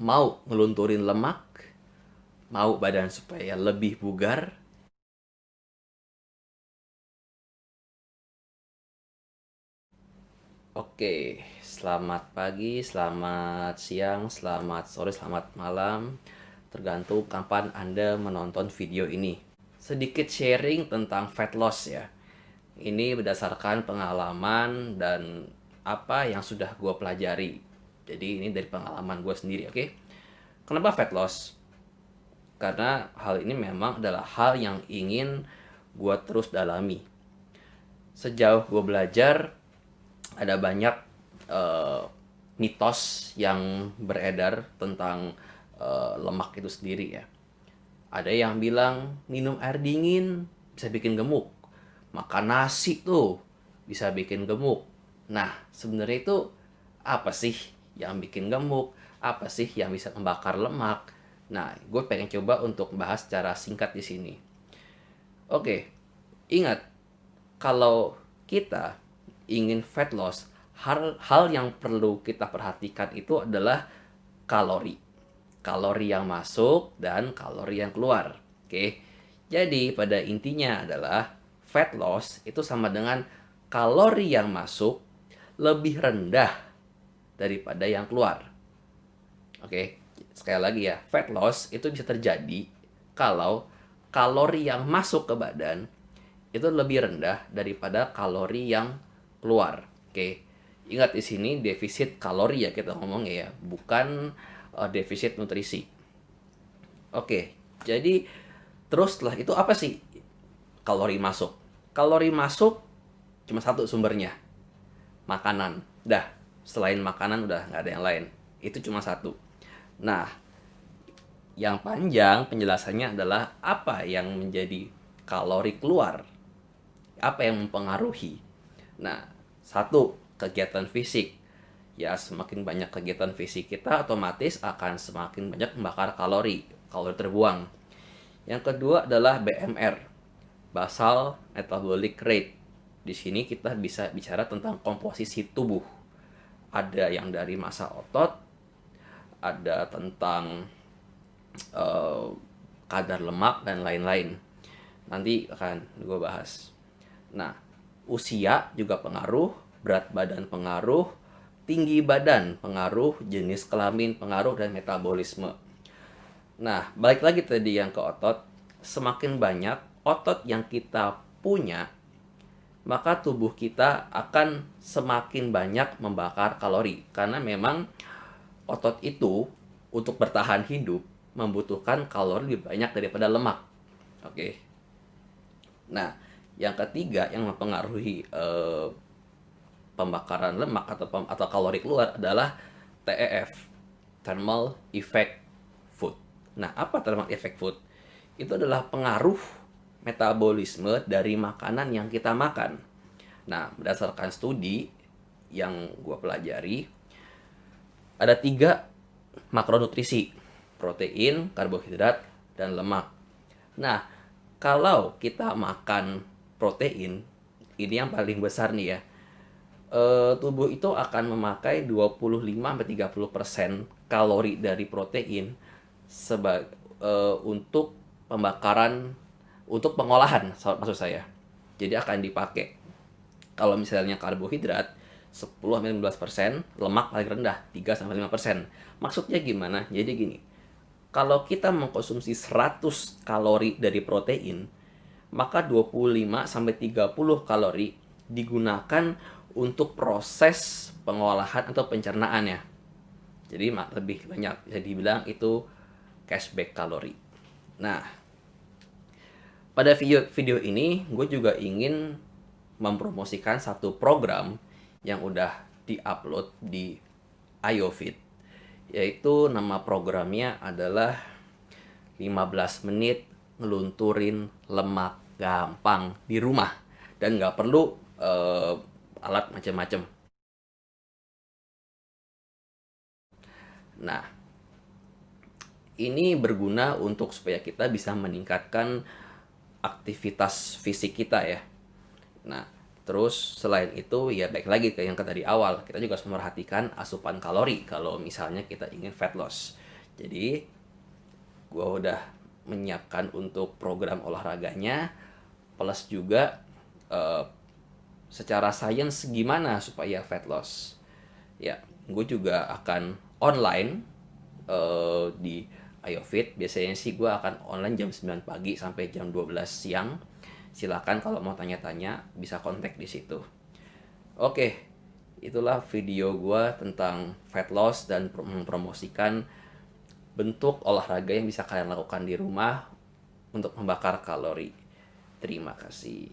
Mau ngelunturin lemak? Mau badan supaya lebih bugar? Oke, selamat pagi, selamat siang, selamat sore, selamat malam. Tergantung kapan Anda menonton video ini. Sedikit sharing tentang fat loss ya. Ini berdasarkan pengalaman dan apa yang sudah gue pelajari. Jadi ini dari pengalaman gue sendiri, oke? Kenapa fat loss? Karena hal ini memang adalah hal yang ingin gue terus dalami. Sejauh gue belajar, ada banyak eh, mitos yang beredar tentang lemak itu sendiri ya. Ada yang bilang minum air dingin bisa bikin gemuk, makan nasi tuh bisa bikin gemuk. Nah, sebenarnya itu apa sih yang bikin gemuk? Apa sih yang bisa membakar lemak? Nah, gue pengen coba untuk bahas secara singkat di sini. Oke, ingat kalau kita ingin fat loss, hal yang perlu kita perhatikan itu adalah kalori. Kalori yang masuk dan kalori yang keluar. Oke. Jadi pada intinya adalah fat loss itu sama dengan kalori yang masuk lebih rendah daripada yang keluar. Oke. Sekali lagi ya, fat loss itu bisa terjadi kalau kalori yang masuk ke badan itu lebih rendah daripada kalori yang keluar. Oke. Ingat di sini defisit kalori ya kita ngomong ya, bukan defisit nutrisi. Oke. Jadi terus setelah itu apa sih kalori masuk? Kalori masuk cuma satu sumbernya, makanan. Dah, selain makanan udah nggak ada yang lain. Itu cuma satu. Nah, yang panjang penjelasannya adalah apa yang menjadi kalori keluar, apa yang mempengaruhi. Nah, satu, kegiatan fisik. Ya, semakin banyak kegiatan fisik kita, otomatis akan semakin banyak membakar kalori, kalori terbuang. Yang kedua adalah BMR, basal metabolic rate. Di sini kita bisa bicara tentang komposisi tubuh. Ada yang dari massa otot, ada tentang eh, kadar lemak dan lain-lain. Nanti akan gue bahas. Nah, usia juga pengaruh, berat badan pengaruh, tinggi badan pengaruh, jenis kelamin pengaruh, dan metabolisme. Nah, balik lagi tadi yang ke otot, semakin banyak otot yang kita punya, maka tubuh kita akan semakin banyak membakar kalori. Karena memang otot itu untuk bertahan hidup membutuhkan kalori lebih banyak daripada lemak. Oke. Nah, yang ketiga yang mempengaruhi pembakaran lemak atau kalori keluar adalah TEF, thermal effect food. Nah, apa thermal effect food? Itu adalah pengaruh metabolisme dari makanan yang kita makan. Nah, berdasarkan studi yang gue pelajari, ada 3 makronutrisi: protein, karbohidrat, dan lemak. Nah, kalau kita makan protein, ini yang paling besar nih ya, tubuh itu akan memakai 25-30% kalori dari protein untuk pembakaran, untuk pengolahan maksud saya. Jadi akan dipakai. Kalau misalnya karbohidrat 10-15%, lemak paling rendah 3-5%. Maksudnya gimana? Jadi gini, kalau kita mengkonsumsi 100 kalori dari protein, maka 25-30 kalori digunakan untuk proses pengolahan atau pencernaannya. Jadi lebih banyak, bisa dibilang itu cashback kalori. Nah, pada video ini gue juga ingin mempromosikan satu program yang udah diupload di iOfit, yaitu nama programnya adalah 15 menit ngelunturin lemak gampang di rumah dan nggak perlu alat macam-macam. Nah, ini berguna untuk supaya kita bisa meningkatkan aktivitas fisik kita ya. Nah, terus selain itu ya baik lagi ke yang tadi awal, kita juga harus memperhatikan asupan kalori kalau misalnya kita ingin fat loss. Jadi gue udah menyiapkan untuk program olahraganya, plus juga eh, secara sains gimana supaya fat loss. Ya, gue juga akan online di AyoFit. Biasanya sih gue akan online jam 9 pagi sampai jam 12 siang. Silakan kalau mau tanya-tanya bisa kontak di situ. Oke, itulah video gue tentang fat loss dan mempromosikan bentuk olahraga yang bisa kalian lakukan di rumah untuk membakar kalori. Terima kasih.